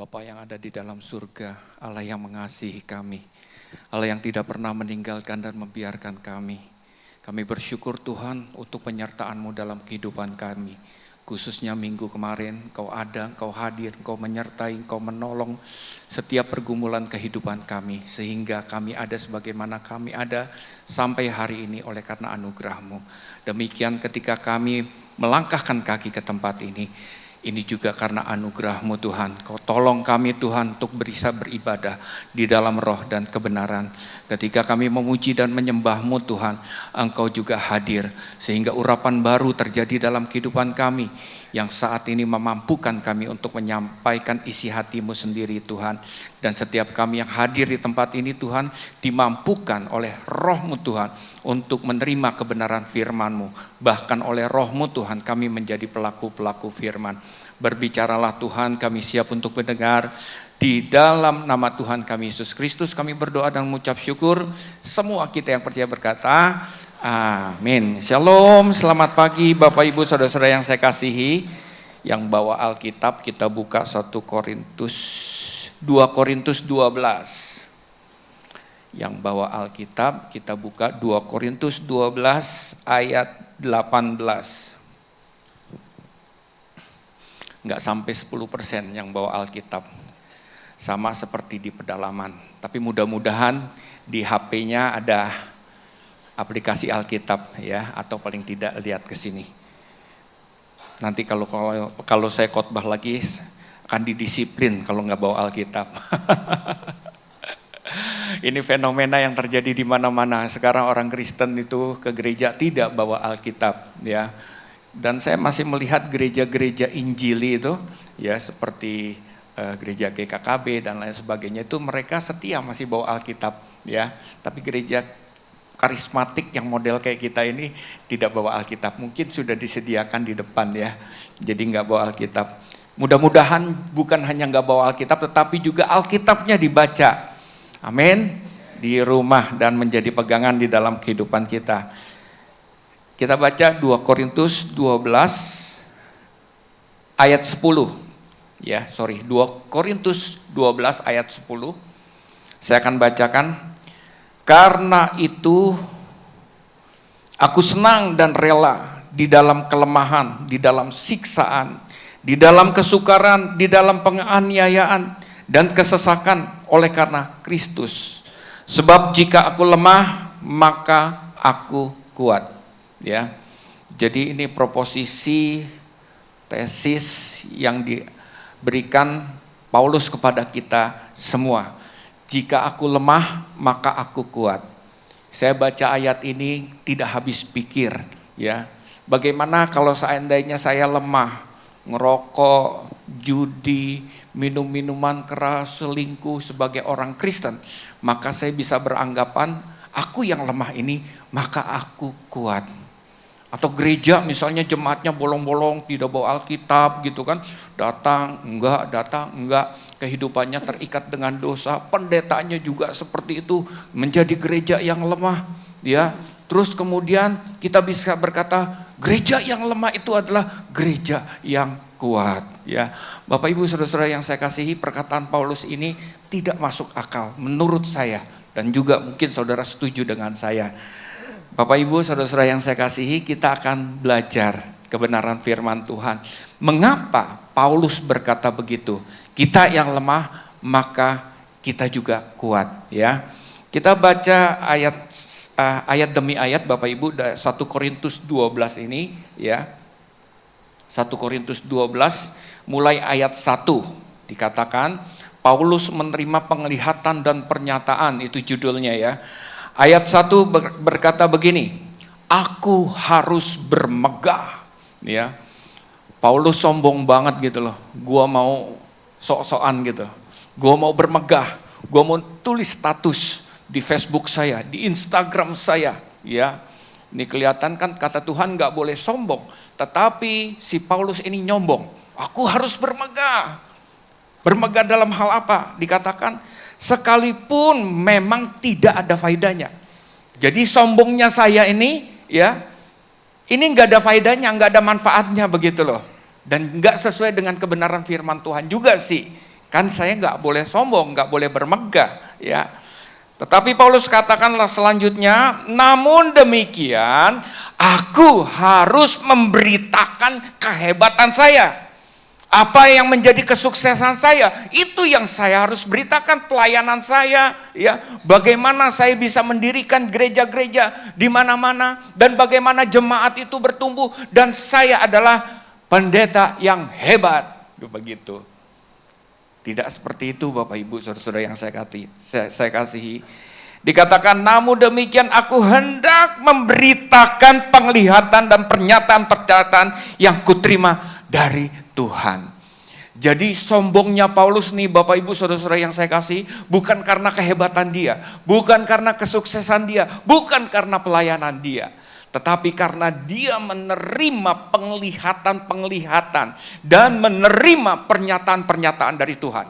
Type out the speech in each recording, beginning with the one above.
Bapa yang ada di dalam surga, Allah yang mengasihi kami, Allah yang tidak pernah meninggalkan dan membiarkan kami. Kami bersyukur Tuhan untuk penyertaan-Mu dalam kehidupan kami. Khususnya minggu kemarin, Engkau ada, Engkau hadir, Engkau menyertai, Engkau menolong setiap pergumulan kehidupan kami. Sehingga kami ada sebagaimana kami ada sampai hari ini oleh karena anugerah-Mu. Demikian ketika kami melangkahkan kaki ke tempat ini juga karena anugerah-Mu Tuhan. Kau tolong kami Tuhan untuk bisa beribadah di dalam roh dan kebenaran. Ketika kami memuji dan menyembah-Mu Tuhan, Engkau juga hadir. Sehingga urapan baru terjadi dalam kehidupan kami. Yang saat ini memampukan kami untuk menyampaikan isi hati-Mu sendiri Tuhan. Dan setiap kami yang hadir di tempat ini Tuhan, dimampukan oleh roh-Mu Tuhan untuk menerima kebenaran firman-Mu. Bahkan oleh roh-Mu Tuhan kami menjadi pelaku-pelaku firman. Berbicaralah Tuhan, kami siap untuk mendengar. Di dalam nama Tuhan kami Yesus Kristus kami berdoa dan mengucap syukur. Semua kita yang percaya berkata, amin. Shalom, selamat pagi Bapak Ibu Saudara-saudara yang saya kasihi. Yang bawa Alkitab kita buka 2 Korintus 12. Yang bawa Alkitab kita buka 2 Korintus 12 ayat 18. Enggak sampai 10% yang bawa Alkitab. Sama seperti di pedalaman. Tapi mudah-mudahan di HP-nya ada aplikasi Alkitab ya, atau paling tidak lihat ke sini. Nanti kalau saya khotbah lagi akan didisiplin kalau nggak bawa Alkitab. Ini fenomena yang terjadi di mana-mana. Sekarang orang Kristen itu ke gereja tidak bawa Alkitab ya. Dan saya masih melihat gereja-gereja Injili itu ya, seperti gereja GKKB dan lain sebagainya, itu mereka setia masih bawa Alkitab ya. Tapi gereja karismatik yang model kayak kita ini tidak bawa Alkitab. Mungkin sudah disediakan di depan ya. Jadi nggak bawa Alkitab. Mudah-mudahan bukan hanya nggak bawa Alkitab, tetapi juga Alkitabnya dibaca. Amin. Di rumah dan menjadi pegangan di dalam kehidupan kita. Kita baca 2 Korintus 12 ayat 10. 2 Korintus 12 ayat 10. Saya akan bacakan. Karena itu aku senang dan rela di dalam kelemahan, di dalam siksaan, di dalam kesukaran, di dalam penganiayaan dan kesesakan oleh karena Kristus. Sebab jika aku lemah, maka aku kuat. Ya. Jadi ini proposisi tesis yang diberikan Paulus kepada kita semua. Jika aku lemah, maka aku kuat. Saya baca ayat ini tidak habis pikir, ya. Bagaimana kalau seandainya saya lemah, ngerokok, judi, minum minuman keras, selingkuh sebagai orang Kristen, maka saya bisa beranggapan aku yang lemah ini, maka aku kuat. Atau gereja misalnya jemaatnya bolong-bolong, tidak bawa Alkitab gitu kan. Datang, enggak. Kehidupannya terikat dengan dosa. Pendetanya juga seperti itu, menjadi gereja yang lemah. Ya, terus kemudian kita bisa berkata, gereja yang lemah itu adalah gereja yang kuat. Ya, Bapak Ibu Saudara-saudara yang saya kasihi, perkataan Paulus ini tidak masuk akal menurut saya. Dan juga mungkin saudara setuju dengan saya. Bapak Ibu Saudara-saudara yang saya kasihi, kita akan belajar kebenaran firman Tuhan. Mengapa Paulus berkata begitu? Kita yang lemah, maka kita juga kuat. Ya, kita baca ayat demi ayat Bapak Ibu. 1 Korintus 12 ini ya. 1 Korintus 12 mulai ayat 1 dikatakan Paulus menerima penglihatan dan pernyataan, itu judulnya ya. Ayat 1 berkata begini, aku harus bermegah. Ya, Paulus sombong banget gitu loh. Gua mau sok-sokan gitu. Gua mau bermegah. Gua mau tulis status di Facebook saya, di Instagram saya. Ya, ini kelihatan kan kata Tuhan nggak boleh sombong. Tetapi si Paulus ini nyombong. Aku harus bermegah. Bermegah dalam hal apa? Dikatakan sekalipun memang tidak ada faedahnya. Jadi sombongnya saya ini ya, ini nggak ada faedahnya, nggak ada manfaatnya begitu loh. Dan nggak sesuai dengan kebenaran firman Tuhan juga sih. Kan saya nggak boleh sombong, nggak boleh bermegah, ya. Tetapi Paulus katakanlah selanjutnya, namun demikian aku harus memberitakan kehebatan saya. Apa yang menjadi kesuksesan saya, itu yang saya harus beritakan, pelayanan saya, ya. Bagaimana saya bisa mendirikan gereja-gereja di mana-mana, dan bagaimana jemaat itu bertumbuh, dan saya adalah pendeta yang hebat, begitu. Tidak seperti itu Bapak Ibu Saudara-saudara yang saya kasihi. Dikatakan, namun demikian aku hendak memberitakan penglihatan dan pernyataan-pernyataan yang kuterima dari Tuhan. Jadi sombongnya Paulus nih Bapak Ibu Saudara-saudara yang saya kasih, bukan karena kehebatan dia, bukan karena kesuksesan dia, bukan karena pelayanan dia, tetapi karena dia menerima penglihatan-penglihatan dan menerima pernyataan-pernyataan dari Tuhan.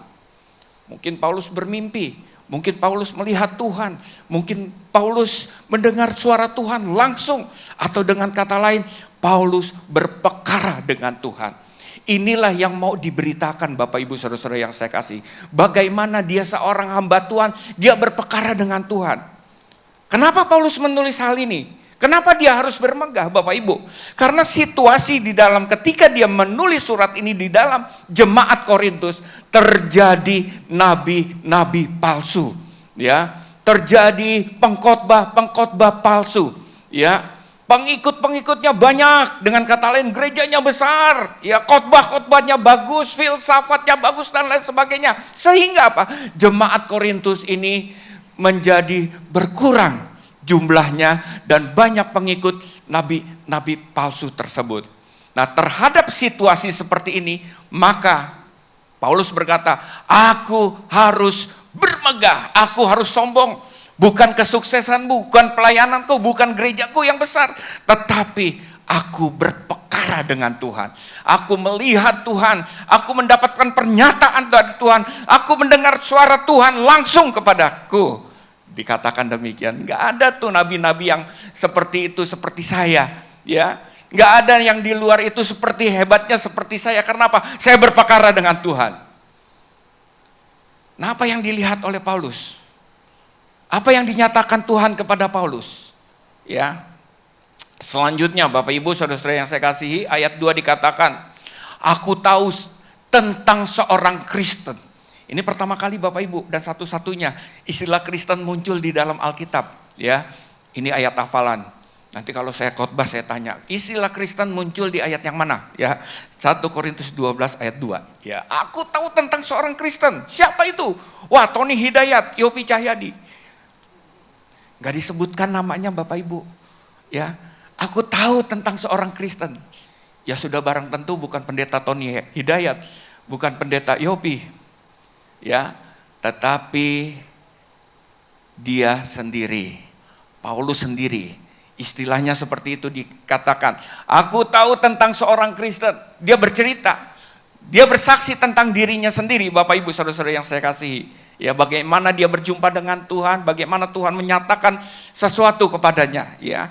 Mungkin Paulus bermimpi, mungkin Paulus melihat Tuhan, mungkin Paulus mendengar suara Tuhan langsung, atau dengan kata lain, Paulus berpekara dengan Tuhan. Inilah yang mau diberitakan Bapak Ibu Saudara-saudara yang saya kasih. Bagaimana dia seorang hamba Tuhan, dia berpekara dengan Tuhan. Kenapa Paulus menulis hal ini? Kenapa dia harus bermegah Bapak Ibu? Karena situasi di dalam ketika dia menulis surat ini di dalam jemaat Korintus, terjadi nabi-nabi palsu, ya. Terjadi pengkhotbah palsu, ya. Pengikut-pengikutnya banyak, dengan kata lain gerejanya besar, ya, khotbah-khotbahnya bagus, filsafatnya bagus dan lain sebagainya. Sehingga apa? Jemaat Korintus ini menjadi berkurang jumlahnya dan banyak pengikut nabi palsu tersebut. Nah, terhadap situasi seperti ini, maka Paulus berkata, aku harus bermegah, aku harus sombong. Bukan kesuksesan, bukan pelayananku, bukan gerejaku yang besar, tetapi aku berpekara dengan Tuhan. Aku melihat Tuhan, aku mendapatkan pernyataan dari Tuhan, aku mendengar suara Tuhan langsung kepadaku. Dikatakan demikian. Nggak ada tuh nabi-nabi yang seperti itu, seperti saya, ya. Nggak ada yang di luar itu seperti hebatnya seperti saya. Karena apa? Saya berpekara dengan Tuhan. Nah, apa yang dilihat oleh Paulus? Apa yang dinyatakan Tuhan kepada Paulus? Ya. Selanjutnya Bapak Ibu Saudara-saudara yang saya kasihi, ayat 2 dikatakan, aku tahu tentang seorang Kristen. Ini pertama kali Bapak Ibu dan satu-satunya istilah Kristen muncul di dalam Alkitab, ya. Ini ayat hafalan. Nanti kalau saya khotbah saya tanya, istilah Kristen muncul di ayat yang mana? Ya, 1 Korintus 12 ayat 2. Ya, aku tahu tentang seorang Kristen. Siapa itu? Wah, Tony Hidayat, Yopi Cahyadi. Gak disebutkan namanya Bapak Ibu. Ya, aku tahu tentang seorang Kristen. Ya sudah barang tentu bukan pendeta Tony Hidayat, bukan pendeta Yopi. Ya, tetapi dia sendiri, Paulus sendiri. Istilahnya seperti itu dikatakan. Aku tahu tentang seorang Kristen. Dia bercerita. Dia bersaksi tentang dirinya sendiri, Bapak Ibu Saudara-saudara yang saya kasihi. Ya, bagaimana dia berjumpa dengan Tuhan, bagaimana Tuhan menyatakan sesuatu kepadanya, ya.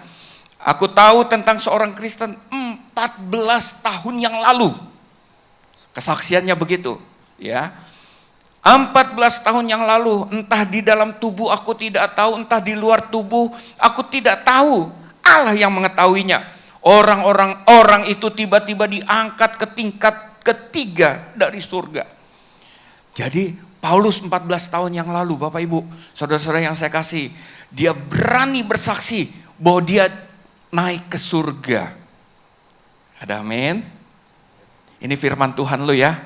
Aku tahu tentang seorang Kristen 14 tahun yang lalu. Kesaksiannya begitu, ya. 14 tahun yang lalu, entah di dalam tubuh aku tidak tahu, entah di luar tubuh aku tidak tahu. Allah yang mengetahuinya. Orang itu tiba-tiba diangkat ke tingkat ketiga dari surga. Jadi Paulus 14 tahun yang lalu, Bapak Ibu, saudara-saudara yang saya kasih, dia berani bersaksi bahwa dia naik ke surga. Ada amin? Ini firman Tuhan lo ya.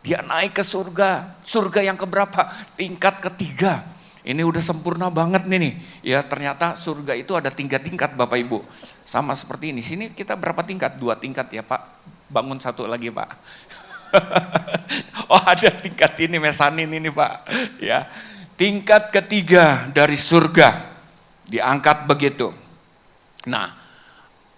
Dia naik ke surga. Surga yang keberapa? Tingkat ketiga. Ini udah sempurna banget nih. Ya, ternyata surga itu ada tingkat-tingkat Bapak Ibu. Sama seperti ini. Sini kita berapa tingkat? 2 tingkat ya Pak. Bangun satu lagi Pak. Oh, ada tingkat ini, mesanin ini Pak. Ya, tingkat ketiga dari surga. Diangkat begitu. Nah,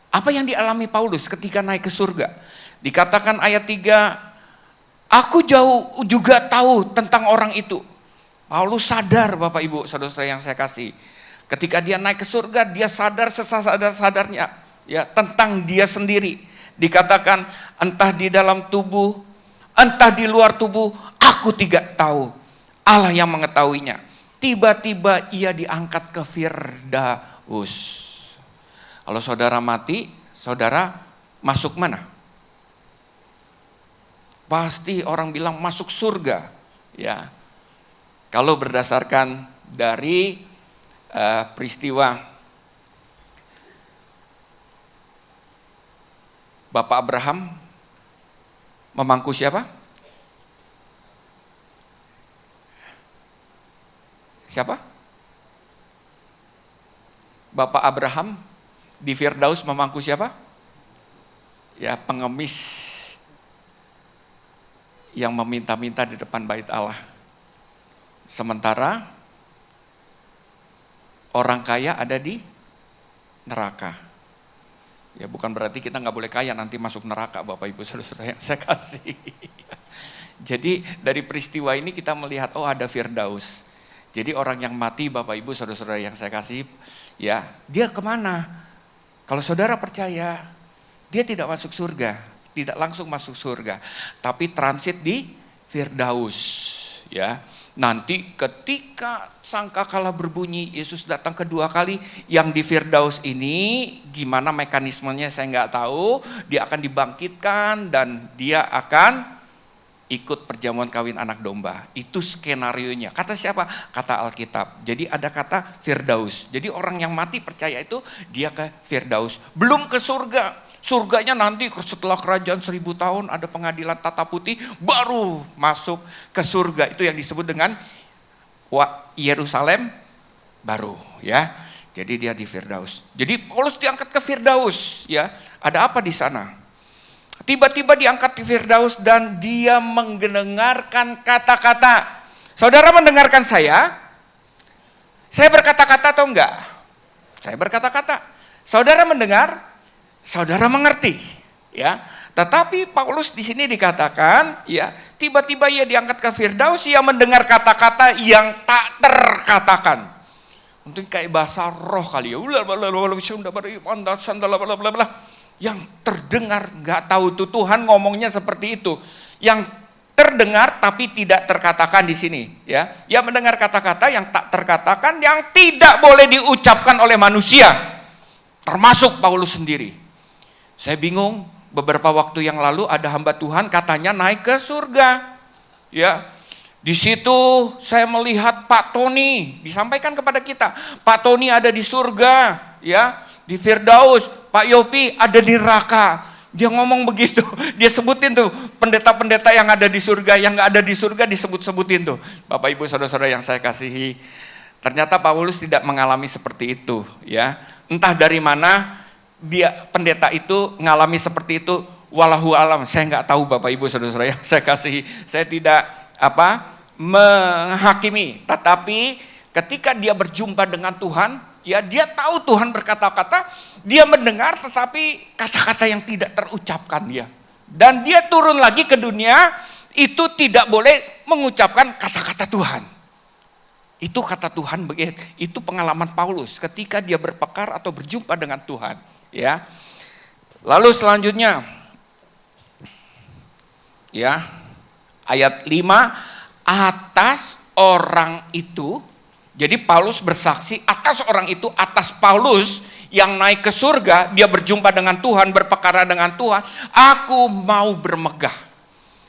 apa yang dialami Paulus ketika naik ke surga? Dikatakan ayat 3, aku jauh juga tahu tentang orang itu. Paulus sadar Bapak Ibu, saudara-saudara yang saya kasih. Ketika dia naik ke surga, dia sadar sesadar-sadarnya ya tentang dia sendiri. Dikatakan entah di dalam tubuh, entah di luar tubuh, Aku tidak tahu, Allah yang mengetahuinya. Tiba-tiba ia diangkat ke Firdaus. Kalau saudara mati, saudara masuk mana? Pasti orang bilang masuk surga. Ya, kalau berdasarkan dari peristiwa Bapak Abraham memangku siapa? Siapa? Bapak Abraham di Firdaus memangku siapa? Ya, pengemis yang meminta-minta di depan bait Allah. Sementara orang kaya ada di neraka. Ya, bukan berarti kita nggak boleh kaya nanti masuk neraka, Bapak Ibu Saudara yang saya kasih. Jadi dari peristiwa ini kita melihat, oh ada Firdaus. Jadi orang yang mati, Bapak Ibu Saudara yang saya kasih, ya dia kemana? Kalau saudara percaya, dia tidak masuk surga, tidak langsung masuk surga, tapi transit di Firdaus. Ya, nanti ketika sangkakala berbunyi, Yesus datang kedua kali, yang di Firdaus ini gimana mekanismenya saya nggak tahu. Dia akan dibangkitkan dan dia akan ikut perjamuan kawin anak domba. Itu skenarionya. Kata siapa? Kata Alkitab. Jadi ada kata Firdaus. Jadi orang yang mati percaya itu dia ke Firdaus. Belum ke surga. Surganya nanti setelah kerajaan 1000 tahun ada pengadilan tata putih baru masuk ke surga. Itu yang disebut dengan Yerusalem baru, ya. Jadi dia di Firdaus. Jadi Paulus diangkat ke Firdaus, ya. Ada apa di sana? Tiba-tiba diangkat di Firdaus dan dia mendengarkan kata-kata. Saudara mendengarkan saya? Saya berkata-kata atau enggak? Saya berkata-kata. Saudara mendengar? Saudara mengerti, ya. Tetapi Paulus di sini dikatakan, ya, tiba-tiba ia diangkat ke Firdaus, ia mendengar kata-kata yang tak terkatakan. Mungkin kayak bahasa roh kali ya. Yang terdengar, nggak tahu tuh Tuhan ngomongnya seperti itu. Yang terdengar tapi tidak terkatakan di sini, ya. Ia mendengar kata-kata yang tak terkatakan, yang tidak boleh diucapkan oleh manusia, termasuk Paulus sendiri. Saya bingung, beberapa waktu yang lalu ada hamba Tuhan katanya naik ke surga. Ya. Di situ saya melihat Pak Tony, disampaikan kepada kita, Pak Tony ada di surga, ya, di Firdaus. Pak Yopi ada di neraka. Dia ngomong begitu, dia sebutin tuh pendeta-pendeta yang ada di surga, yang nggak ada di surga disebut-sebutin tuh. Bapak Ibu Saudara-saudara yang saya kasihi, ternyata Paulus tidak mengalami seperti itu, ya. Entah dari mana dia pendeta itu ngalami seperti itu, walahu alam. Saya nggak tahu Bapak Ibu Saudara-saudara yang saya kasihi. Saya tidak menghakimi, tetapi ketika dia berjumpa dengan Tuhan, ya dia tahu Tuhan berkata-kata, dia mendengar tetapi kata-kata yang tidak terucapkan dia. Dan dia turun lagi ke dunia, itu tidak boleh mengucapkan kata-kata Tuhan. Itu kata Tuhan begitu. Itu pengalaman Paulus ketika dia berpekar atau berjumpa dengan Tuhan, ya. Lalu selanjutnya, ya, ayat 5, atas orang itu. Jadi Paulus bersaksi atas orang itu, atas Paulus yang naik ke surga, dia berjumpa dengan Tuhan, berpekara dengan Tuhan, aku mau bermegah.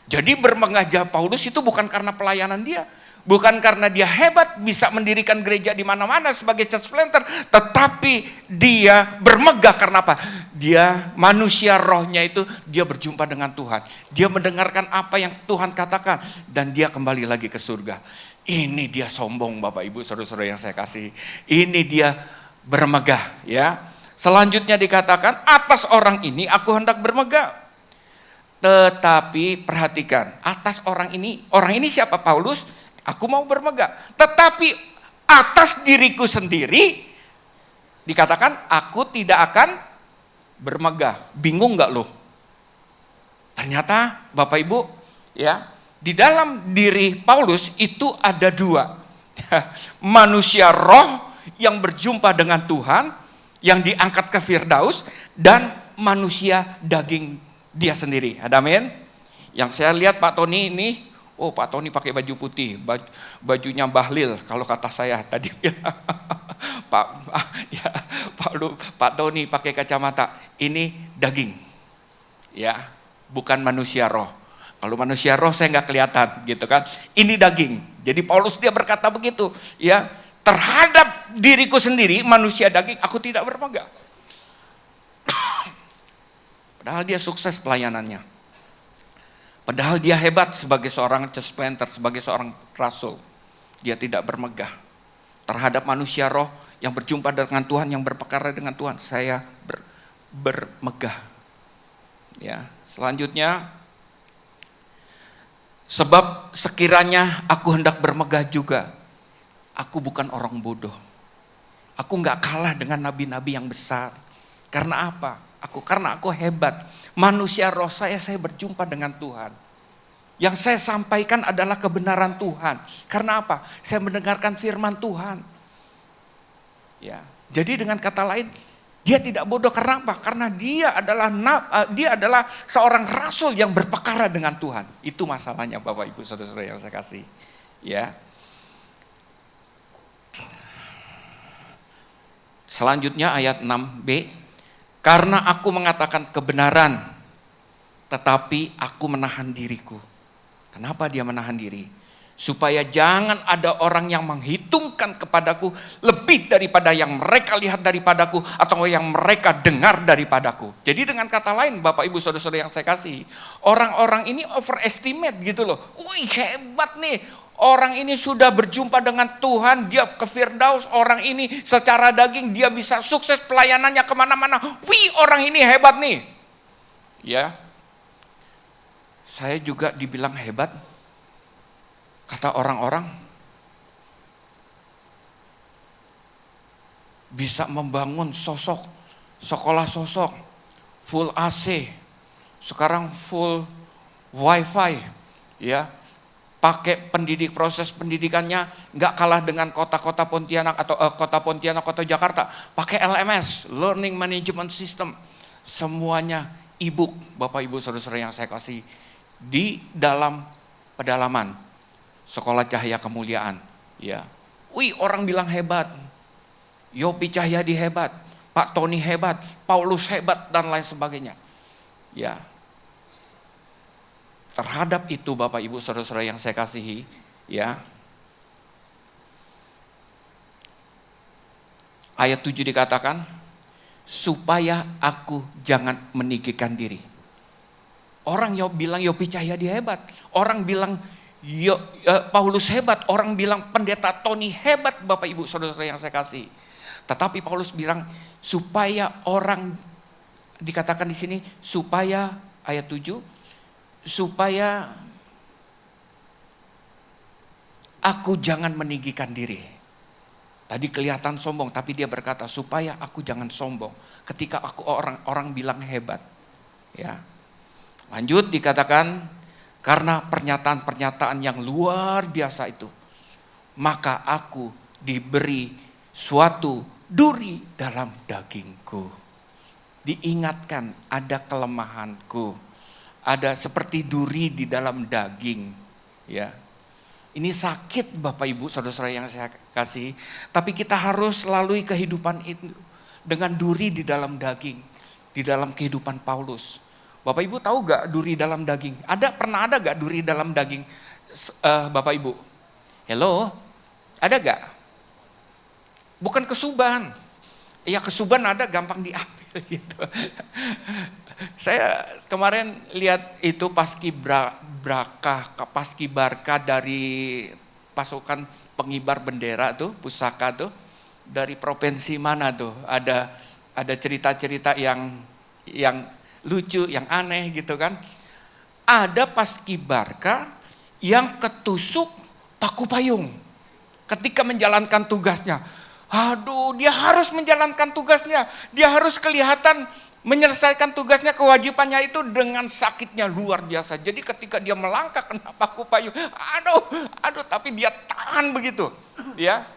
Jadi bermegah Paulus itu bukan karena pelayanan dia, bukan karena dia hebat bisa mendirikan gereja di mana-mana sebagai church planter, tetapi dia bermegah karena apa? Dia manusia rohnya itu, dia berjumpa dengan Tuhan, dia mendengarkan apa yang Tuhan katakan, dan dia kembali lagi ke surga. Ini dia sombong Bapak Ibu Saudara-saudara yang saya kasih. Ini dia bermegah, ya. Selanjutnya dikatakan atas orang ini aku hendak bermegah. Tetapi perhatikan, atas orang ini siapa? Paulus, aku mau bermegah. Tetapi atas diriku sendiri dikatakan aku tidak akan bermegah. Bingung nggak lo? Ternyata Bapak Ibu, ya, di dalam diri Paulus itu ada dua. Manusia roh yang berjumpa dengan Tuhan, yang diangkat ke Firdaus, dan manusia daging dia sendiri. Ada amin? Yang saya lihat Pak Tony ini Oh, Pak Tony pakai baju putih, bajunya Bahlil kalau kata saya tadi bilang. Pak ya, Pak Tony pakai kacamata. Ini daging. Ya, bukan manusia roh. Kalau manusia roh saya nggak kelihatan gitu kan. Ini daging. Jadi Paulus dia berkata begitu, ya, terhadap diriku sendiri manusia daging aku tidak bermegah. Padahal dia sukses pelayanannya. Padahal dia hebat sebagai seorang church planter, sebagai seorang rasul. Dia tidak bermegah. Terhadap manusia roh yang berjumpa dengan Tuhan, yang berperkara dengan Tuhan, saya bermegah. Ya, selanjutnya, sebab sekiranya aku hendak bermegah juga, aku bukan orang bodoh. Aku nggak kalah dengan nabi-nabi yang besar. Karena apa? Karena aku hebat. Manusia roh saya berjumpa dengan Tuhan. Yang saya sampaikan adalah kebenaran Tuhan. Karena apa? Saya mendengarkan firman Tuhan. Ya. Jadi dengan kata lain, dia tidak bodoh. Karena apa? Karena dia adalah seorang rasul yang berperkara dengan Tuhan. Itu masalahnya Bapak Ibu Saudara-saudara yang saya kasih. Ya. Selanjutnya ayat 6b. Karena aku mengatakan kebenaran, tetapi aku menahan diriku. Kenapa dia menahan diri? Supaya jangan ada orang yang menghitungkan kepadaku lebih daripada yang mereka lihat daripadaku atau yang mereka dengar daripadaku. Jadi dengan kata lain Bapak Ibu Saudara-saudara yang saya kasih, orang-orang ini overestimate gitu loh. Wih, hebat nih. Orang ini sudah berjumpa dengan Tuhan, dia ke Firdaus, orang ini secara daging dia bisa sukses pelayanannya kemana-mana. Wih, orang ini hebat nih. Ya, saya juga dibilang hebat. Kata orang-orang, bisa membangun sosok, sekolah sosok, full AC, sekarang full wifi, ya. Pakai proses pendidikannya nggak kalah dengan kota-kota Pontianak atau kota Jakarta. Pakai LMS, Learning Management System. Semuanya e-book, Bapak Ibu Saudara-saudara yang saya kasih, di dalam pedalaman Sekolah Cahaya Kemuliaan. Ya, wih, orang bilang hebat. Yopi Cahyadi hebat, Pak Tony hebat, Paulus hebat dan lain sebagainya. Ya. Terhadap itu Bapak Ibu Saudara-saudara yang saya kasihi, ya. Ayat 7 dikatakan, supaya aku jangan meninggikan diri. Orang bilang Yopi Cahyadi hebat, orang bilang Paulus hebat, orang bilang pendeta Tony hebat Bapak Ibu Saudara-saudara yang saya kasih. Tetapi Paulus bilang supaya orang, dikatakan di sini supaya ayat 7, supaya aku jangan meninggikan diri. Tadi kelihatan sombong, tapi dia berkata supaya aku jangan sombong ketika aku orang bilang hebat. Ya. Lanjut dikatakan karena pernyataan-pernyataan yang luar biasa itu, maka aku diberi suatu duri dalam dagingku. Diingatkan ada kelemahanku. Ada seperti duri di dalam daging, ya. Ini sakit Bapak Ibu Saudara-saudara yang saya kasih, tapi kita harus lalui kehidupan itu dengan duri di dalam daging, di dalam kehidupan Paulus. Bapak Ibu tahu gak duri dalam daging? Pernah ada gak duri dalam daging Bapak Ibu? Hello? Ada gak? Bukan kesuban. Ya kesuban ada, gampang diambil gitu. Saya kemarin lihat itu paskibraka dari pasukan pengibar bendera tuh, pusaka tuh, dari provinsi mana tuh, ada cerita-cerita yang lucu, yang aneh gitu kan. Ada paskibraka yang ketusuk paku payung ketika menjalankan tugasnya. Aduh, dia harus menjalankan tugasnya, dia harus kelihatan menyelesaikan tugasnya, kewajibannya itu dengan sakitnya luar biasa. Jadi ketika dia melangkah kena paku payung, aduh, tapi dia tahan begitu, ya.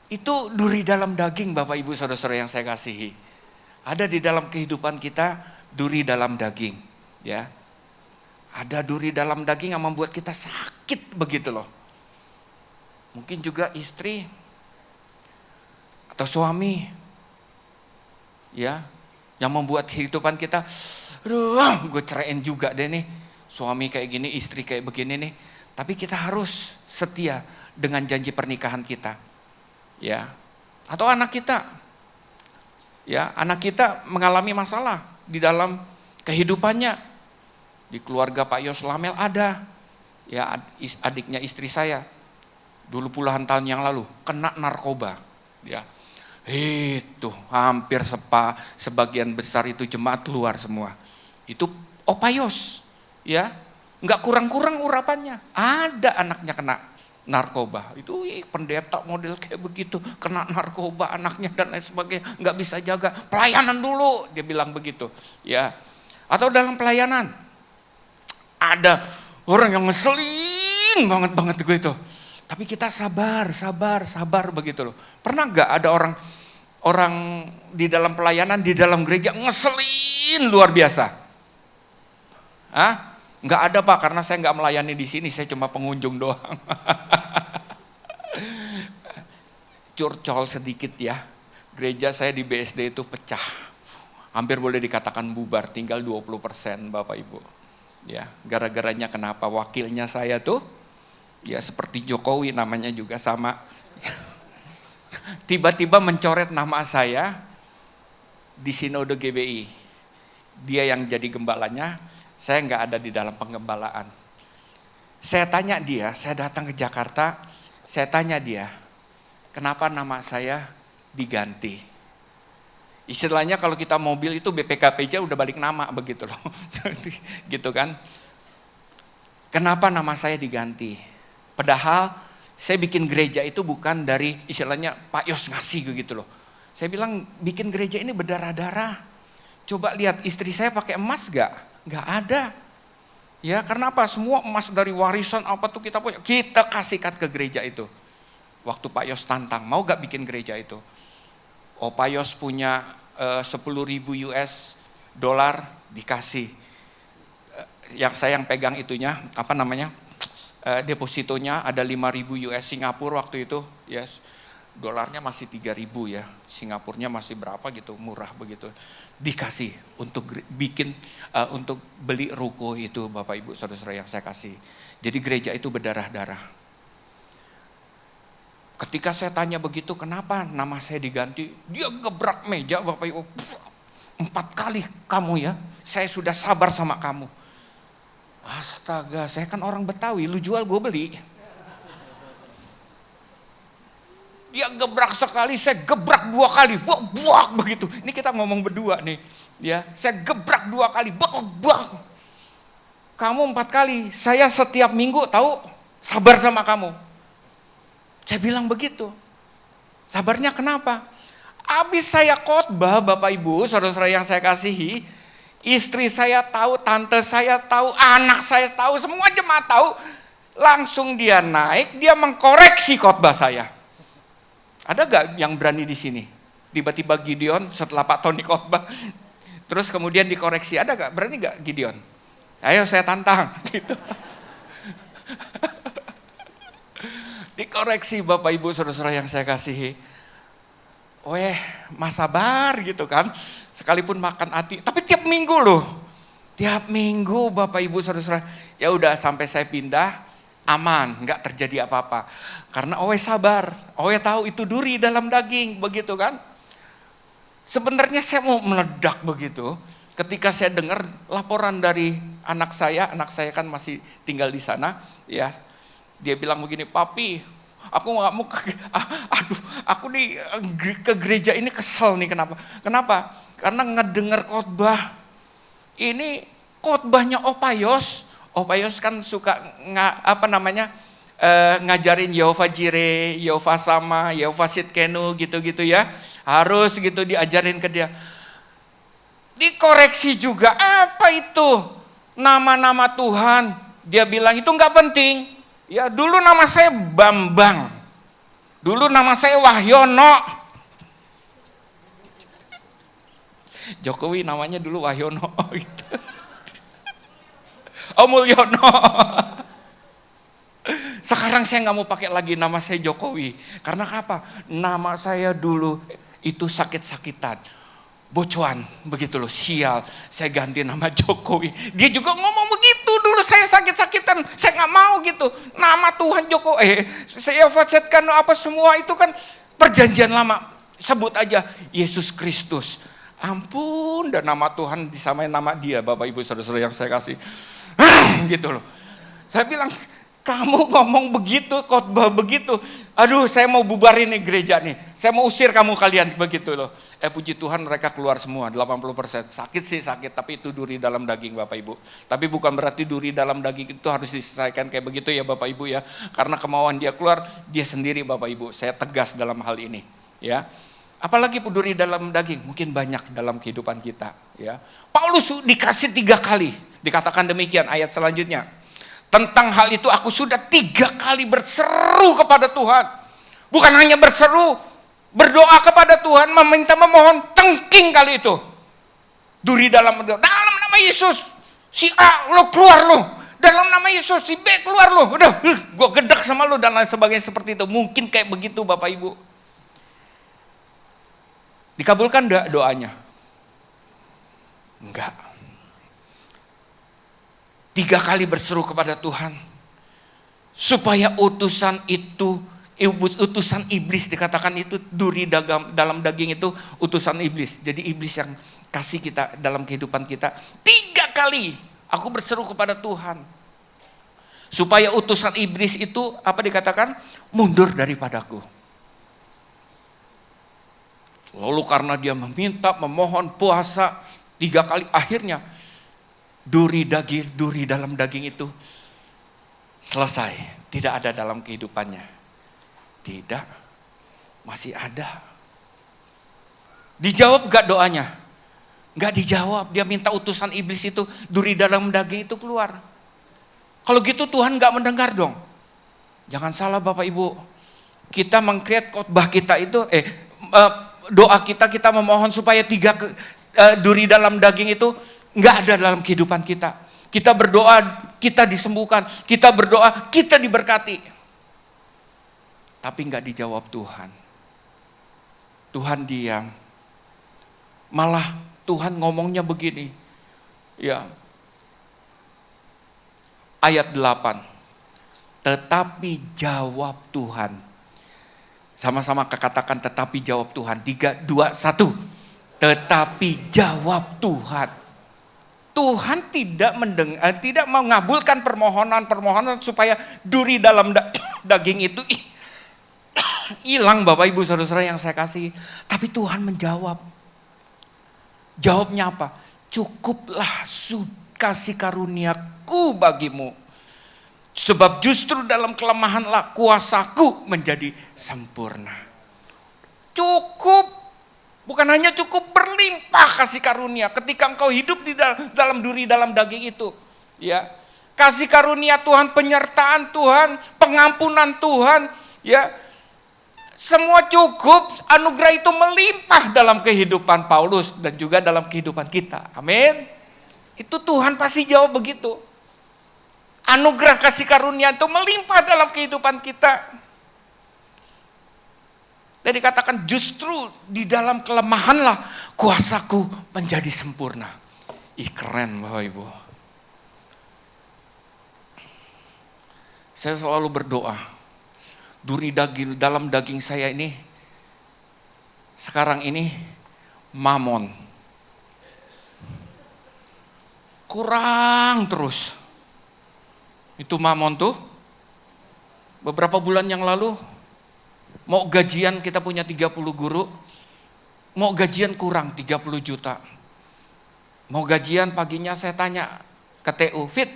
Itu duri dalam daging Bapak Ibu Saudara-saudara yang saya kasihi. Ada di dalam kehidupan kita duri dalam daging, ya. Ada duri dalam daging yang membuat kita sakit begitu loh. Mungkin juga istri atau suami ya, yang membuat kehidupan kita, aduh gue ceraiin juga deh nih, suami kayak gini, istri kayak begini nih. Tapi kita harus setia dengan janji pernikahan kita. Ya. Atau anak kita. Ya, anak kita mengalami masalah di dalam kehidupannya. Di keluarga Pak Yos Lamel ada, ya adiknya istri saya, dulu puluhan tahun yang lalu kena narkoba, ya itu hampir sebagian besar itu jemaat keluar semua. Itu Pak Yos, ya nggak kurang-kurang urapannya. Ada anaknya kena narkoba, itu pendeta model kayak begitu, kena narkoba anaknya dan lain sebagainya, nggak bisa jaga, pelayanan dulu, dia bilang begitu, ya. Atau dalam pelayanan. Ada orang yang ngeselin banget gue itu. Tapi kita sabar begitu loh. Pernah gak ada orang di dalam pelayanan, di dalam gereja ngeselin luar biasa? Hah? Gak ada Pak, karena saya gak melayani di sini, saya cuma pengunjung doang. Curcol sedikit ya. Gereja saya di BSD itu pecah. Hampir boleh dikatakan bubar, tinggal 20% Bapak Ibu. Ya, gara-garanya kenapa? Wakilnya saya tuh ya seperti Jokowi, namanya juga sama. Tiba-tiba mencoret nama saya di Sinode GBI. Dia yang jadi gembalanya, saya nggak ada di dalam penggembalaan. Saya tanya dia, saya datang ke Jakarta, saya tanya dia, kenapa nama saya diganti? Istilahnya kalau kita mobil itu BPKP udah balik nama begitu loh. Gitu kan. Kenapa nama saya diganti? Padahal saya bikin gereja itu bukan dari istilahnya Pak Yos ngasih gitu loh. Saya bilang bikin gereja ini berdarah-darah. Coba lihat istri saya pakai emas gak? Gak ada. Ya karena apa? Semua emas dari warisan apa tuh kita punya. Kita kasihkan ke gereja itu. Waktu Pak Yos tantang, mau gak bikin gereja itu? Pak Yos punya 10.000 US dollar dikasih. Yang saya yang pegang itunya, apa namanya? Depositonya ada 5.000 US Singapura waktu itu. Yes. Dolarnya masih 3.000 ya. Singapurnya masih berapa gitu, murah begitu. Dikasih untuk bikin untuk beli ruko itu Bapak Ibu Saudara-saudara yang saya kasih. Jadi gereja itu berdarah-darah. Ketika saya tanya begitu, kenapa nama saya diganti? Dia gebrak meja Bapak Ibu. 4 kali kamu ya, saya sudah sabar sama kamu. Astaga, saya kan orang Betawi, lu jual gue beli. Dia gebrak sekali, saya gebrak 2 kali, buak begitu. Ini kita ngomong berdua nih, ya. Saya gebrak 2 kali, buak. Kamu 4 kali, saya setiap minggu tahu sabar sama kamu. Saya bilang begitu. Sabarnya kenapa? Habis saya khotbah Bapak Ibu, saudara-saudara yang saya kasihi, istri saya tahu, tante saya tahu, anak saya tahu, semua jemaat tahu. Langsung dia naik, dia mengkoreksi khotbah saya. Ada gak yang berani di sini? Tiba-tiba Gideon setelah Pak Tony khotbah, terus kemudian dikoreksi. Ada gak? Berani gak Gideon? Ayo saya tantang. Gitu. Dikoreksi Bapak Ibu saudara-saudara yang saya kasihi. Mas sabar gitu kan. Sekalipun makan hati, tapi tiap minggu loh. Tiap minggu Bapak Ibu saudara-saudara. Ya udah sampai saya pindah, aman, enggak terjadi apa-apa. Karena sabar. Tahu itu duri dalam daging, begitu kan. Sebenarnya saya mau meledak begitu. Ketika saya dengar laporan dari anak saya kan masih tinggal di sana, ya. Dia bilang begini, papi, aku nggak mau aku nih ke gereja ini kesel nih, kenapa? Karena ngedengar khotbah, ini khotbahnya Pak Yos kan suka ngajarin Yehova Jireh, Yehova Sama, Yehova Sitkenu gitu-gitu ya, harus gitu diajarin ke dia. Dikoreksi juga, apa itu nama-nama Tuhan? Dia bilang itu nggak penting. Ya dulu nama saya Bambang, dulu nama saya Wahyono. Jokowi namanya dulu Wahyono. Gitu. Oh Mulyono. Sekarang saya nggak mau pakai lagi nama saya Jokowi. Karena apa? Nama saya dulu itu sakit-sakitan. Bocuan, begitu loh, sial. Saya ganti nama Jokowi. Dia juga ngomong begitu, dulu saya sakit-sakitan. Saya nggak mau gitu. Nama Tuhan Jokowi. Saya fasetkan apa semua itu kan perjanjian lama. Sebut aja Yesus Kristus. Ampun, dan nama Tuhan disamain nama dia, Bapak Ibu Saudara-saudara yang saya kasih. Gitu loh. Saya bilang, kamu ngomong begitu, khotbah begitu. Aduh, saya mau bubarin nih gereja nih. Saya mau usir kamu kalian begitu loh. Puji Tuhan mereka keluar semua, 80%. Sakit sih sakit, tapi itu duri dalam daging Bapak Ibu. Tapi bukan berarti duri dalam daging itu harus diselesaikan kayak begitu ya Bapak Ibu ya. Karena kemauan dia keluar, dia sendiri Bapak Ibu. Saya tegas dalam hal ini ya. Apalagi duri dalam daging, mungkin banyak dalam kehidupan kita ya. Paulus dikasih 3 kali, dikatakan demikian ayat selanjutnya. Tentang hal itu aku sudah 3 kali berseru kepada Tuhan. Bukan hanya berseru, berdoa kepada Tuhan, meminta memohon, tengking kali itu. Duri dalam nama Yesus. Si A lo keluar lo. Dalam nama Yesus, si B keluar lo. Udah, gue gedek sama lo dan lain sebagainya seperti itu. Mungkin kayak begitu Bapak Ibu. Dikabulkan enggak doanya? Enggak. 3 kali berseru kepada Tuhan supaya utusan iblis dikatakan itu duri dalam daging itu utusan iblis. Jadi iblis yang kasih kita dalam kehidupan kita. 3 kali aku berseru kepada Tuhan supaya utusan iblis itu apa dikatakan mundur daripadaku. Lalu karena dia meminta, memohon, puasa 3 kali, akhirnya duri dalam daging itu selesai, tidak ada dalam kehidupannya. Tidak, masih ada. Dijawab gak doanya? Gak dijawab. Dia minta utusan iblis itu, duri dalam daging itu keluar. Kalau gitu Tuhan gak mendengar dong. Jangan salah Bapak Ibu. Kita meng-create khotbah kita itu, doa kita memohon supaya 3 duri dalam daging itu nggak ada dalam kehidupan kita. Kita berdoa, kita disembuhkan. Kita berdoa, kita diberkati. Tapi nggak dijawab Tuhan. Tuhan diam. Malah Tuhan ngomongnya begini. Ya. Ayat 8. Tetapi jawab Tuhan. Sama-sama katakan tetapi jawab Tuhan. 3, 2, 1. Tetapi jawab Tuhan. Tuhan tidak mengabulkan permohonan supaya duri dalam daging itu hilang Bapak Ibu Saudara-saudara yang saya kasih. Tapi Tuhan menjawab. Jawabnya apa? Cukuplah kasih karuniaku bagimu. Sebab justru dalam kelemahanlah kuasaku menjadi sempurna. Cukup. Bukan hanya cukup, berlimpah kasih karunia ketika engkau hidup di dalam duri dalam daging itu. Ya. Kasih karunia Tuhan, penyertaan Tuhan, pengampunan Tuhan, ya. Semua cukup, anugerah itu melimpah dalam kehidupan Paulus dan juga dalam kehidupan kita. Amin. Itu Tuhan pasti jawab begitu. Anugerah kasih karunia itu melimpah dalam kehidupan kita. Dan dikatakan justru di dalam kelemahanlah kuasaku menjadi sempurna. Keren Bapak Ibu. Saya selalu berdoa. Duri dalam daging saya ini, sekarang ini mamon. Kurang terus. Itu mamon tuh. Beberapa bulan yang lalu, mau gajian kita punya 30 guru, mau gajian kurang 30 juta. Mau gajian paginya saya tanya ke TU, Fit,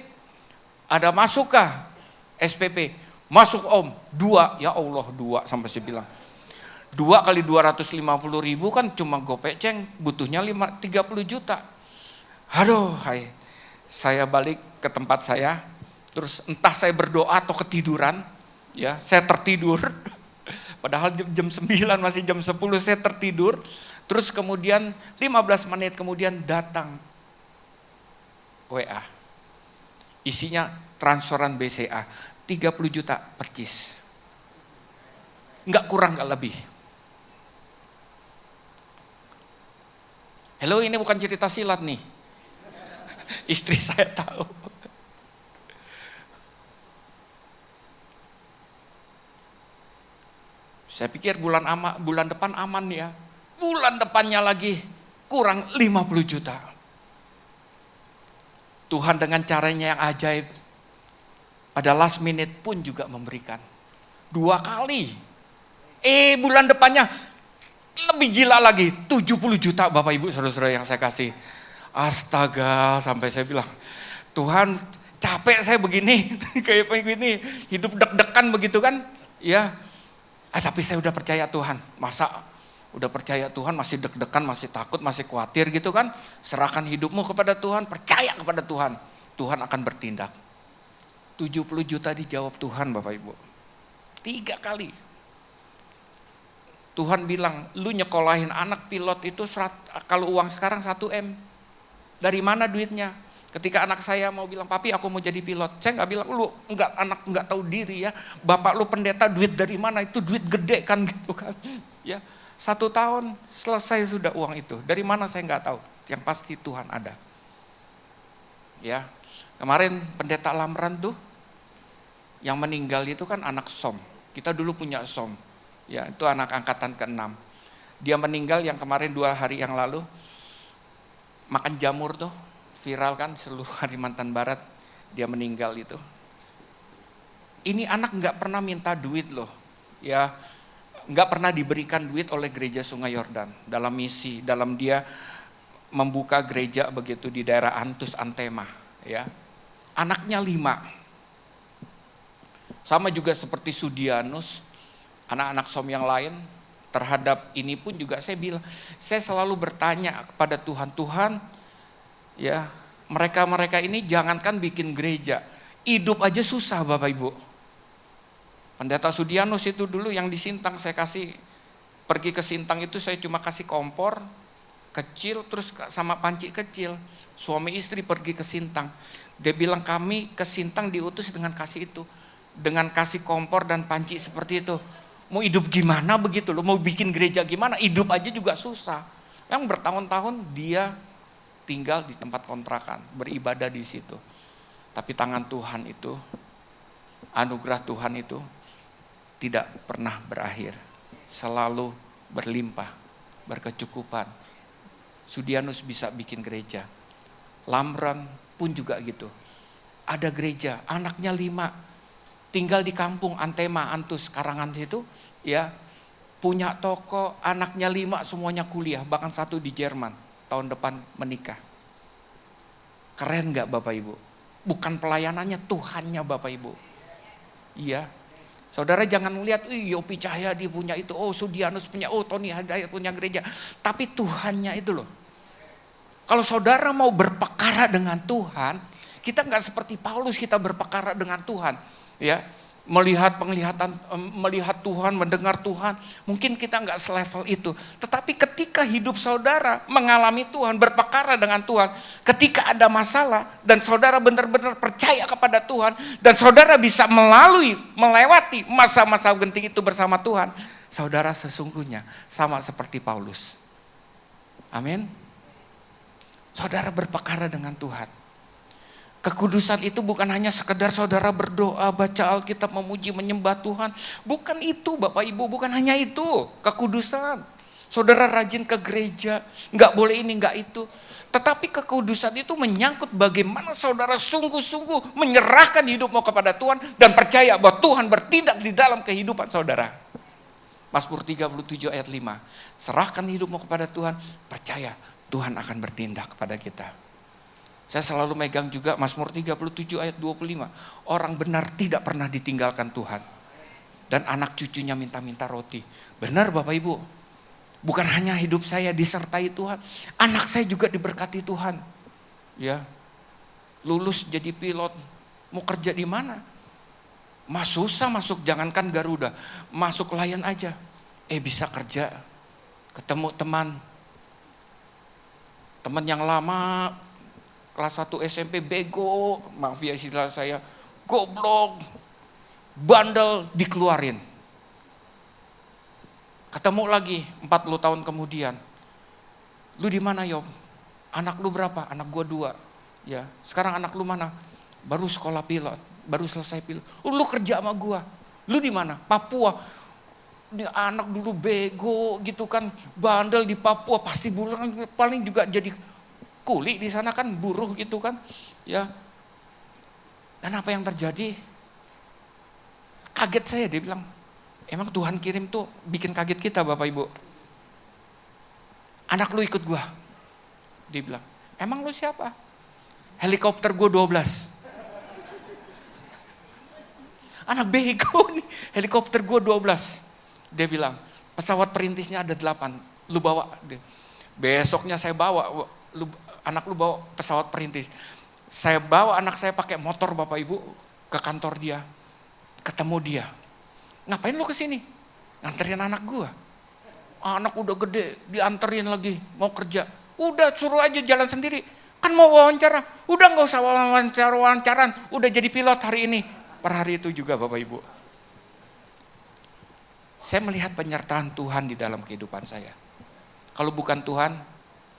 ada masukkah SPP? Masuk Om, 2, ya Allah 2 sampai saya bilang. 2 kali 250 ribu kan cuma gopek ceng, butuhnya 30 juta. Aduh, saya balik ke tempat saya, terus entah saya berdoa atau ketiduran, ya saya tertidur. Padahal jam 9 masih jam 10 saya tertidur. Terus kemudian 15 menit kemudian datang WA. Isinya transferan BCA, 30 juta percis. Nggak kurang, nggak lebih. Hello, ini bukan cerita silat nih. Istri saya tahu. Saya pikir bulan depan aman ya. Bulan depannya lagi kurang 50 juta. Tuhan dengan caranya yang ajaib, pada last minute pun juga memberikan 2 kali. Bulan depannya lebih gila lagi, 70 juta Bapak Ibu saudara-saudara yang saya kasih. Astaga, sampai saya bilang, Tuhan capek saya begini, kayak begini, hidup deg-degan begitu kan. Ya, tapi saya udah percaya Tuhan. Masa udah percaya Tuhan masih deg-degan, masih takut, masih khawatir gitu kan. Serahkan hidupmu kepada Tuhan, percaya kepada Tuhan. Tuhan akan bertindak. 70 juta dijawab Tuhan Bapak Ibu. 3 kali. Tuhan bilang, lu nyekolahin anak pilot itu kalau uang sekarang 1 M. Dari mana duitnya? Ketika anak saya mau bilang, papi aku mau jadi pilot. Saya nggak bilang, lu anak nggak tahu diri ya. Bapak lu pendeta, duit dari mana? Itu duit gede kan gitu kan. Ya, 1 tahun selesai sudah uang itu. Dari mana saya nggak tahu. Yang pasti Tuhan ada. Ya, kemarin pendeta Lamran tuh, yang meninggal itu kan anak SOM. Kita dulu punya SOM. Ya, itu anak angkatan ke-6. Dia meninggal yang kemarin 2 hari yang lalu. Makan jamur tuh, viral kan seluruh Kalimantan Barat. Dia meninggal itu. Ini anak nggak pernah minta duit loh. Ya, nggak pernah diberikan duit oleh gereja Sungai Yordan. Dalam misi, dalam dia membuka gereja begitu di daerah Antus Antema. Ya, anaknya 5. Sama juga seperti Sudianus, anak-anak SOM yang lain, terhadap ini pun juga saya selalu bertanya kepada Tuhan, Tuhan, ya mereka ini jangankan bikin gereja, hidup aja susah Bapak Ibu. Pendeta Sudianus itu dulu yang di Sintang saya kasih, pergi ke Sintang itu saya cuma kasih kompor kecil terus sama panci kecil. Suami istri pergi ke Sintang, dia bilang kami ke Sintang diutus dengan kasih itu, dengan kasih kompor dan panci seperti itu. Mau hidup gimana begitu loh, mau bikin gereja gimana, hidup aja juga susah. Yang bertahun-tahun dia tinggal di tempat kontrakan, beribadah di situ. Tapi tangan Tuhan itu, anugerah Tuhan itu tidak pernah berakhir. Selalu berlimpah, berkecukupan. Sudianus bisa bikin gereja. Lamran pun juga gitu. Ada gereja, anaknya 5. Tinggal di kampung Antema, Antus, Karangan situ, ya, punya toko, anaknya 5 semuanya kuliah, bahkan 1 di Jerman, tahun depan menikah. Keren gak Bapak Ibu? Bukan pelayanannya, Tuhannya Bapak Ibu. Iya, saudara jangan melihat, Yopi Cahyadi punya itu, Sudianus punya, Tony Hidayat punya gereja. Tapi Tuhannya itu loh. Kalau saudara mau berpekara dengan Tuhan, kita gak seperti Paulus, kita berpekara dengan Tuhan. Ya, melihat Tuhan, mendengar Tuhan, mungkin kita nggak selevel itu. Tetapi ketika hidup saudara mengalami Tuhan, berpekara dengan Tuhan, ketika ada masalah dan saudara benar-benar percaya kepada Tuhan dan saudara bisa melewati masa-masa genting itu bersama Tuhan, saudara sesungguhnya sama seperti Paulus. Amin. Saudara berpekara dengan Tuhan. Kekudusan itu bukan hanya sekedar saudara berdoa, baca Alkitab, memuji, menyembah Tuhan. Bukan itu Bapak Ibu, bukan hanya itu kekudusan. Saudara rajin ke gereja, nggak boleh ini, nggak itu. Tetapi kekudusan itu menyangkut bagaimana saudara sungguh-sungguh menyerahkan hidupmu kepada Tuhan dan percaya bahwa Tuhan bertindak di dalam kehidupan saudara. Mazmur 37 ayat 5, serahkan hidupmu kepada Tuhan, percaya Tuhan akan bertindak kepada kita. Saya selalu megang juga Mazmur 37 ayat 25. Orang benar tidak pernah ditinggalkan Tuhan. Dan anak cucunya minta-minta roti. Benar Bapak Ibu. Bukan hanya hidup saya disertai Tuhan. Anak saya juga diberkati Tuhan. Ya, lulus jadi pilot. Mau kerja di mana? Susah masuk, jangankan Garuda. Masuk Lion aja. Bisa kerja. Ketemu teman yang lama, kelas 1 SMP bego, maaf ya istilah saya, goblok, bandel, dikeluarin. Ketemu lagi 40 tahun kemudian. Lu di mana, Yob? Anak lu berapa? Anak gua 2. Ya, sekarang anak lu mana? Baru sekolah pilot, baru selesai pilot. Lu kerja sama gua. Lu di mana? Papua. Ini anak dulu bego gitu kan, bandel di Papua, pasti paling juga jadi kuli di sana kan, buruh gitu kan. Ya. Dan apa yang terjadi? Kaget saya, dia bilang, emang Tuhan kirim tuh bikin kaget kita Bapak Ibu. Anak lu ikut gua. Dia bilang, emang lu siapa? Helikopter gua 12. Anak bego nih, helikopter gua 12. Dia bilang, pesawat perintisnya ada 8, lu bawa. Besoknya saya bawa, anak lu bawa pesawat perintis. Saya bawa anak saya pakai motor Bapak Ibu ke kantor dia. Ketemu dia. Ngapain lu kesini? Nganterin anak gua. Anak udah gede, dianterin lagi, mau kerja. Udah suruh aja jalan sendiri. Kan mau wawancara. Udah gak usah wawancaran. Udah jadi pilot hari ini. Per hari itu juga Bapak Ibu. Saya melihat penyertaan Tuhan di dalam kehidupan saya. Kalau bukan Tuhan,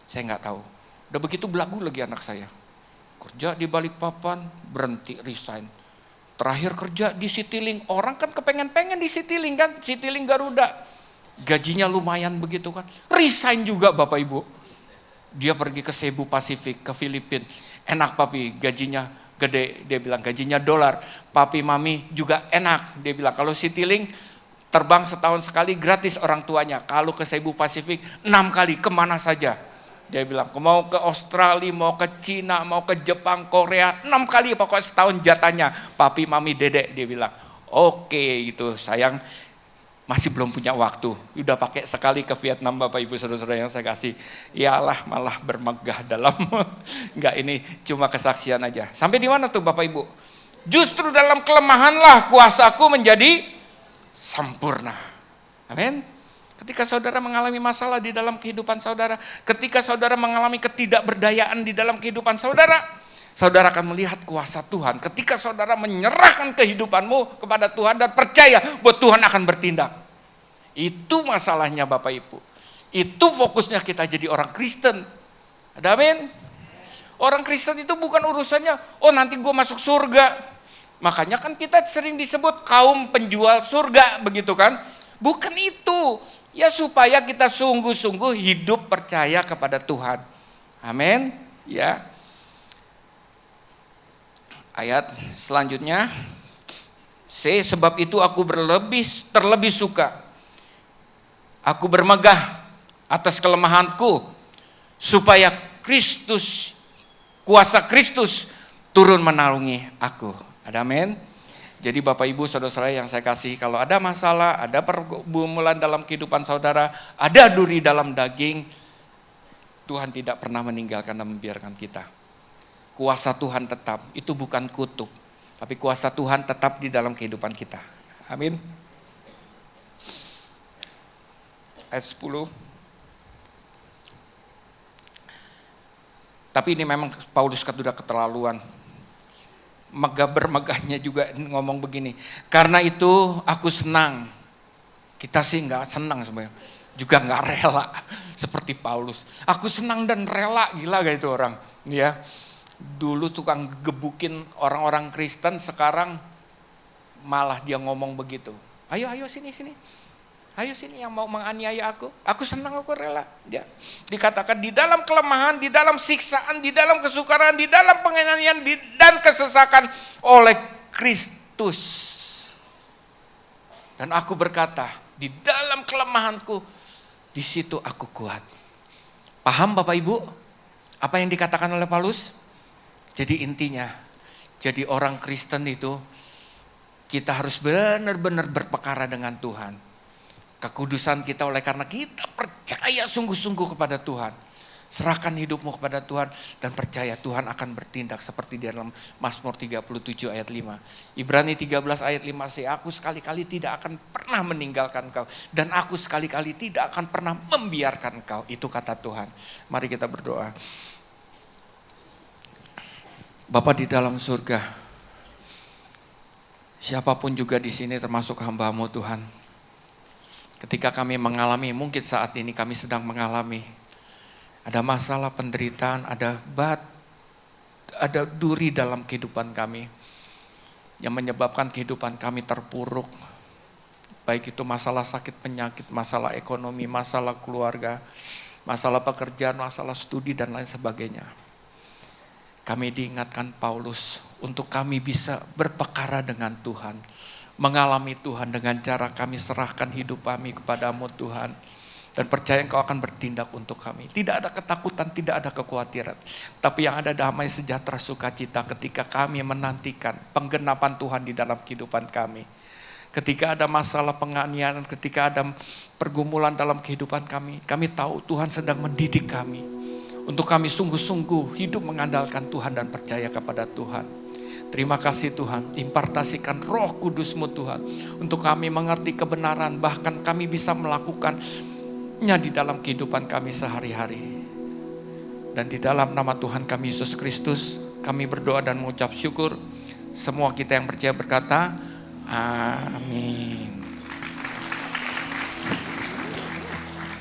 saya nggak tahu. Udah begitu belagu lagi anak saya. Kerja di Balikpapan, berhenti, resign. Terakhir kerja di Citylink. Orang kan kepengen-pengen di Citylink kan. Citylink Garuda. Gajinya lumayan begitu kan. Resign juga Bapak Ibu. Dia pergi ke Cebu Pasifik, ke Filipina. Enak papi, gajinya gede. Dia bilang gajinya dolar. Papi mami juga enak. Dia bilang kalau Citylink terbang setahun sekali gratis orang tuanya. Kalau ke Cebu Pasifik 6 kali kemana saja. Dia bilang mau ke Australia, mau ke Cina, mau ke Jepang, Korea. 6 kali pokoknya setahun jatahnya. Papi, mami, dedek. Dia bilang oke gitu sayang. Masih belum punya waktu. Udah pakai sekali ke Vietnam Bapak Ibu Saudara-saudara yang saya kasih. Iyalah malah bermegah dalam. Enggak, ini cuma kesaksian aja. Sampai di mana tuh Bapak Ibu? Justru dalam kelemahanlah kuasaku menjadi sempurna. Amin. Ketika saudara mengalami masalah di dalam kehidupan saudara, ketika saudara mengalami ketidakberdayaan di dalam kehidupan saudara, saudara akan melihat kuasa Tuhan. Ketika saudara menyerahkan kehidupanmu kepada Tuhan dan percaya bahwa Tuhan akan bertindak. Itu masalahnya Bapak Ibu. Itu fokusnya kita jadi orang Kristen. Ada amin? Orang Kristen itu bukan urusannya, oh nanti gue masuk surga. Makanya kan kita sering disebut kaum penjual surga, begitu kan? Bukan itu. Ya supaya kita sungguh-sungguh hidup percaya kepada Tuhan. Amin. Ya. Ayat selanjutnya. Sebab itu aku terlebih suka. Aku bermegah atas kelemahanku. Supaya kuasa Kristus turun menaungi aku. Ada amin. Jadi Bapak Ibu Saudara-saudara yang saya kasih, kalau ada masalah, ada pergumulan dalam kehidupan saudara, ada duri dalam daging, Tuhan tidak pernah meninggalkan dan membiarkan kita. Kuasa Tuhan tetap, itu bukan kutuk, tapi kuasa Tuhan tetap di dalam kehidupan kita. Amin. Ayat 10. Tapi ini memang Paulus sudah keterlaluan. Bermegahnya juga ngomong begini. Karena itu aku senang. Kita sih nggak senang sebenarnya. Juga nggak rela seperti Paulus. Aku senang dan rela, gila gak itu orang. Ya, dulu tukang gebukin orang-orang Kristen, sekarang malah dia ngomong begitu. Ayo sini. Ayo sini yang mau menganiaya aku. Aku senang, aku rela. Ya. Dikatakan di dalam kelemahan, di dalam siksaan, di dalam kesukaran, di dalam penganiayaan dan kesesakan oleh Kristus. Dan aku berkata, di dalam kelemahanku, di situ aku kuat. Paham Bapak Ibu? Apa yang dikatakan oleh Paulus? Jadi intinya, jadi orang Kristen itu, kita harus benar-benar berpekara dengan Tuhan. Kekudusan kita oleh karena kita percaya sungguh-sungguh kepada Tuhan. Serahkan hidupmu kepada Tuhan dan percaya Tuhan akan bertindak seperti di dalam Mazmur 37 ayat 5. Ibrani 13 ayat 5, aku sekali-kali tidak akan pernah meninggalkan kau dan aku sekali-kali tidak akan pernah membiarkan kau. Itu kata Tuhan. Mari kita berdoa. Bapa di dalam surga, siapapun juga di sini termasuk hamba-Mu Tuhan, ketika kami mengalami, mungkin saat ini kami sedang mengalami, ada masalah penderitaan, ada duri dalam kehidupan kami, yang menyebabkan kehidupan kami terpuruk, baik itu masalah sakit penyakit, masalah ekonomi, masalah keluarga, masalah pekerjaan, masalah studi dan lain sebagainya. Kami diingatkan Paulus untuk kami bisa berpekara dengan Tuhan, mengalami Tuhan dengan cara kami serahkan hidup kami kepadamu Tuhan, dan percaya Engkau akan bertindak untuk kami. Tidak ada ketakutan, tidak ada kekhawatiran, tapi yang ada damai, sejahtera, sukacita ketika kami menantikan penggenapan Tuhan di dalam kehidupan kami. Ketika ada masalah penganiayaan, ketika ada pergumulan dalam kehidupan kami tahu Tuhan sedang mendidik kami untuk kami sungguh-sungguh hidup mengandalkan Tuhan dan percaya kepada Tuhan. Terima kasih Tuhan, impartasikan Roh Kudus-Mu Tuhan untuk kami mengerti kebenaran, bahkan kami bisa melakukannya di dalam kehidupan kami sehari-hari. Dan di dalam nama Tuhan kami Yesus Kristus, kami berdoa dan mengucap syukur. Semua kita yang percaya berkata, amin.